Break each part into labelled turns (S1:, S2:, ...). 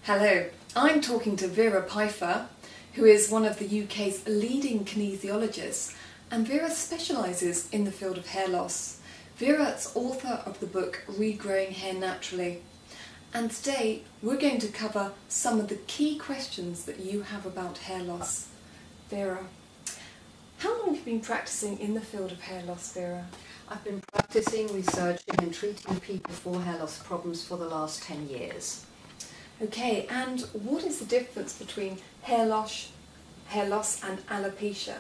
S1: Hello, I'm talking to Vera Pfeiffer, who is one of the UK's leading kinesiologists, and Vera specialises in the field of hair loss. Vera is author of the book Regrowing Hair Naturally, and today we're going to cover some of the key questions that you have about hair loss. Vera, how long have you been practising in the field of hair loss, Vera?
S2: I've been practicing, researching and treating people for hair loss problems for the last 10 years.
S1: Okay, and what is the difference between hair loss and alopecia?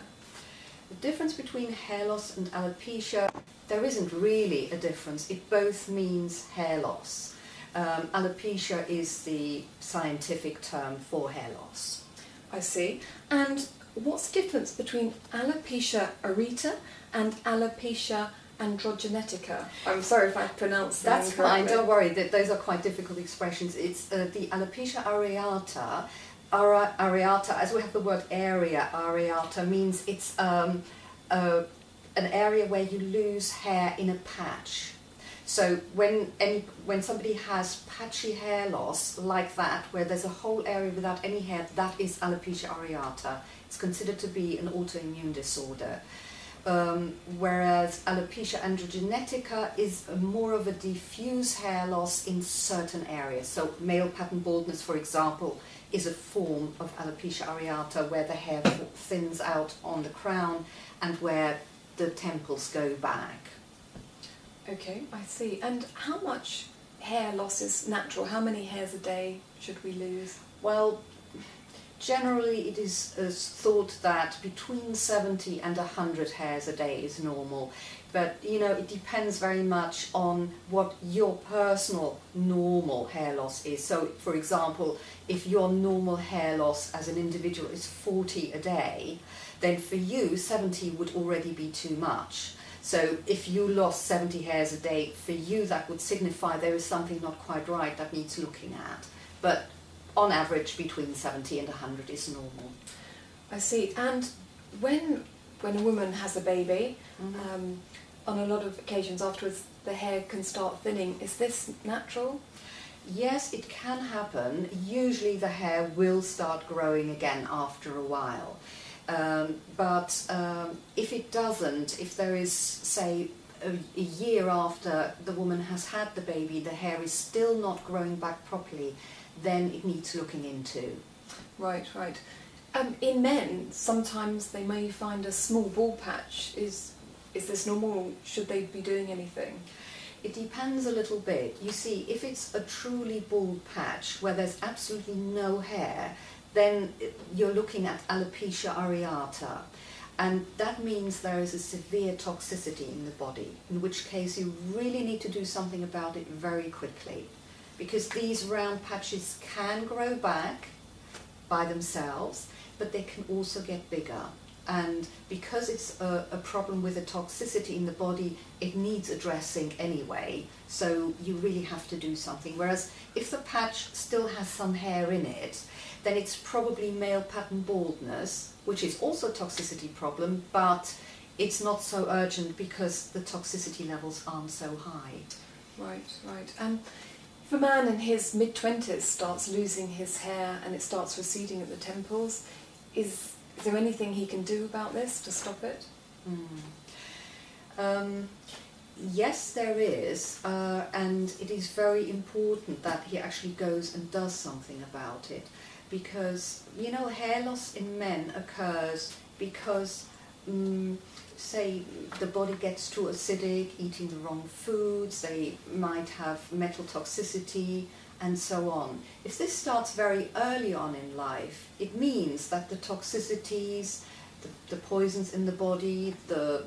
S2: The difference between hair loss and alopecia, there isn't really a difference. It both means hair loss. Alopecia is the scientific term for hair loss.
S1: I see. And what's the difference between alopecia areata and alopecia androgenetica? I'm sorry if I pronounced that
S2: That's
S1: incorrectly.
S2: fine, don't worry, those are quite difficult expressions. It's the alopecia areata, as we have the word area, areata means it's an area where you lose hair in a patch. So when somebody has patchy hair loss like that, where there's a whole area without any hair, that is alopecia areata. It's considered to be an autoimmune disorder. Whereas alopecia androgenetica is more of a diffuse hair loss in certain areas. So male pattern baldness, for example, is a form of alopecia areata where the hair thins out on the crown and where the temples go back.
S1: Okay, I see. And how much hair loss is natural? How many hairs a day should we lose?
S2: Well, generally it is thought that between 70 and 100 hairs a day is normal. But, you know, it depends very much on what your personal normal hair loss is. So, for example, if your normal hair loss as an individual is 40 a day, then for you 70 would already be too much. So if you lost 70 hairs a day, for you that would signify there is something not quite right that needs looking at. But on average, between 70 and 100 is normal.
S1: I see. And when a woman has a baby, on a lot of occasions afterwards the hair can start thinning. Is this natural?
S2: Yes, it can happen. Usually the hair will start growing again after a while. But if it doesn't, if there is, say, a year after the woman has had the baby, the hair is still not growing back properly, then it needs looking into.
S1: Right, right. In men, sometimes they may find a small bald patch. Is this normal? Should they be doing anything?
S2: It depends a little bit. You see, if it's a truly bald patch where there's absolutely no hair, then you're looking at alopecia areata. And that means there is a severe toxicity in the body, in which case you really need to do something about it very quickly. Because these round patches can grow back by themselves, but they can also get bigger. And because it's a problem with a toxicity in the body, it needs addressing anyway, so you really have to do something. Whereas if the patch still has some hair in it, then it's probably male pattern baldness, which is also a toxicity problem, but it's not so urgent because the toxicity levels aren't so high.
S1: Right, right. If a man in his mid-20s starts losing his hair and it starts receding at the temples, is there anything he can do about this to stop it?
S2: Yes, there is, and it is very important that he actually goes and does something about it, because, you know, hair loss in men occurs because, say, the body gets too acidic, eating the wrong foods, they might have metal toxicity, and so on. If this starts very early on in life, it means that the toxicities, the poisons in the body, the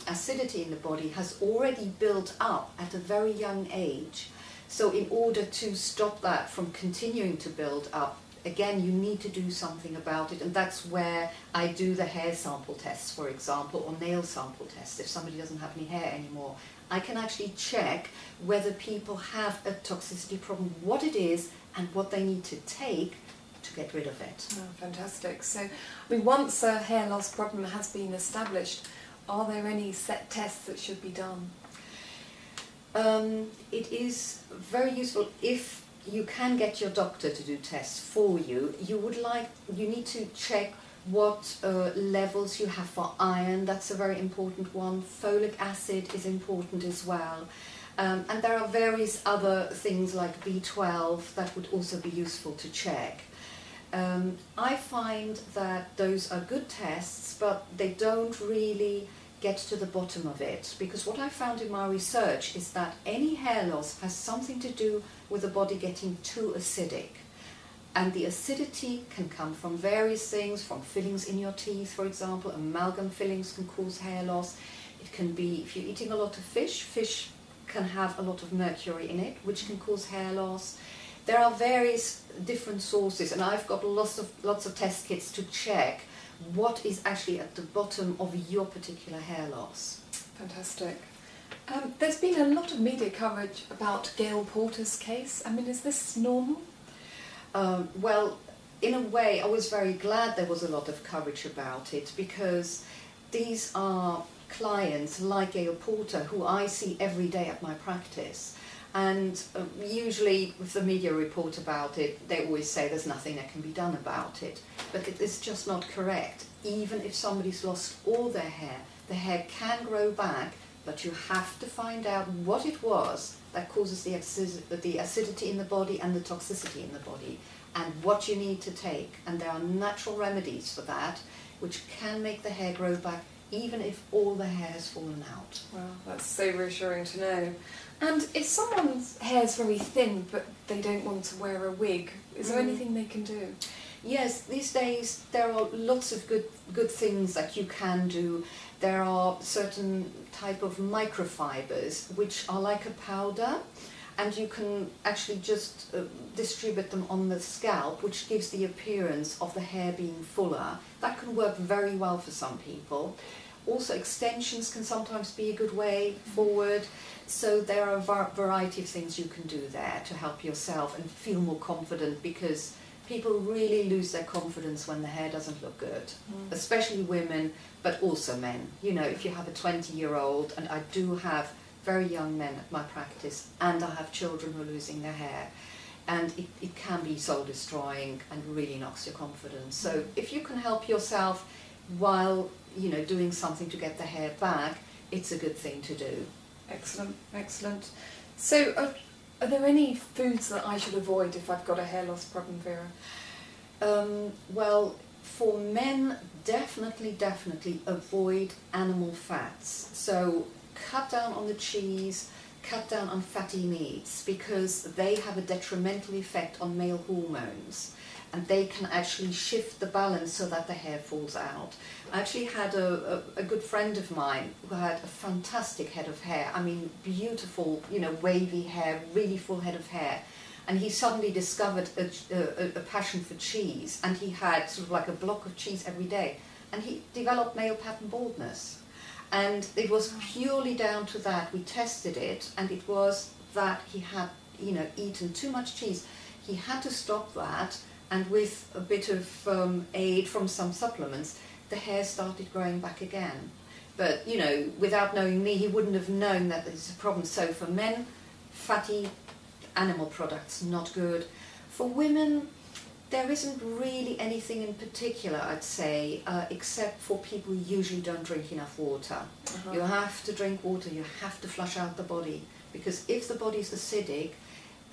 S2: acidity in the body has already built up at a very young age. So in order to stop that from continuing to build up, again, you need to do something about it, and that's where I do the hair sample tests, for example, or nail sample tests. If somebody doesn't have any hair anymore, I can actually check whether people have a toxicity problem, what it is, and what they need to take to get rid of it.
S1: Oh, fantastic. So, I mean, once a hair loss problem has been established, are there any set tests that should be done?
S2: It is very useful if you can get your doctor to do tests for you. You need to check what levels you have for iron. That's a very important one. Folic acid is important as well. And there are various other things like B12 that would also be useful to check. I find that those are good tests, but they don't really get to the bottom of it, because what I found in my research is that any hair loss has something to do with the body getting too acidic. And the acidity can come from various things, from fillings in your teeth, for example. Amalgam fillings can cause hair loss. It can be, if you're eating a lot of fish can have a lot of mercury in it, which can cause hair loss. There are various different sources, and I've got lots of test kits to check what is actually at the bottom of your particular hair loss.
S1: Fantastic. There's been a lot of media coverage about Gail Porter's case. I mean, is this normal?
S2: Well, in a way, I was very glad there was a lot of coverage about it, because these are clients like Gail Porter who I see every day at my practice. And usually if the media report about it, they always say there's nothing that can be done about it. But it is just not correct. Even if somebody's lost all their hair, the hair can grow back, but you have to find out what it was that causes the acidity in the body and the toxicity in the body, and what you need to take. And there are natural remedies for that, which can make the hair grow back even if all the hair has fallen out.
S1: Well, that's so reassuring to know. And if someone's hair is very thin but they don't want to wear a wig, is there anything they can do?
S2: Yes, these days there are lots of good things that you can do. There are certain type of microfibers which are like a powder, and you can actually just distribute them on the scalp, which gives the appearance of the hair being fuller. That can work very well for some people. Also, extensions can sometimes be a good way forward. So there are a variety of things you can do there to help yourself and feel more confident, because people really lose their confidence when the hair doesn't look good, especially women, but also men. You know, if you have a 20-year-old, and I do have very young men at my practice, and I have children who are losing their hair, and it can be soul destroying and really knocks your confidence. So if you can help yourself while, you know, doing something to get the hair back, it's a good thing to do.
S1: Excellent, excellent. So are there any foods that I should avoid if I've got a hair loss problem, Vera?
S2: Well, for men, definitely avoid animal fats. So cut down on the cheese, cut down on fatty meats, because they have a detrimental effect on male hormones, and they can actually shift the balance so that the hair falls out. I actually had a good friend of mine who had a fantastic head of hair. I mean, beautiful, you know, wavy hair, really full head of hair. And he suddenly discovered a passion for cheese, and he had sort of like a block of cheese every day. And he developed male pattern baldness. And it was purely down to that. We tested it, and it was that he had, you know, eaten too much cheese. He had to stop that, and with a bit of aid from some supplements, the hair started growing back again. But, you know, without knowing me, he wouldn't have known that there's a problem. So for men, fatty animal products, not good. For women, there isn't really anything in particular, I'd say, except for people who usually don't drink enough water. You have to drink water, you have to flush out the body, because if the body's acidic,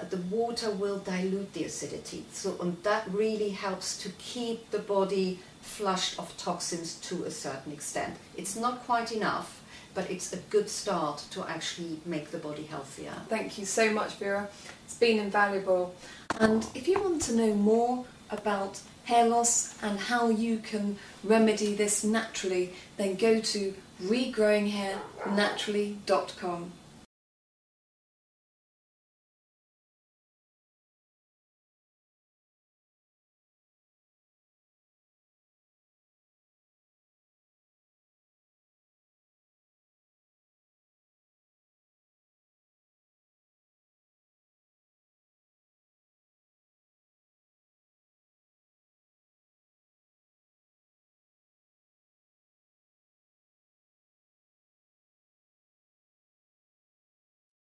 S2: the water will dilute the acidity. So, and that really helps to keep the body flushed of toxins to a certain extent. It's not quite enough, but it's a good start to actually make the body healthier.
S1: Thank you so much, Vera. It's been invaluable. And if you want to know more about hair loss and how you can remedy this naturally, then go to regrowinghairnaturally.com.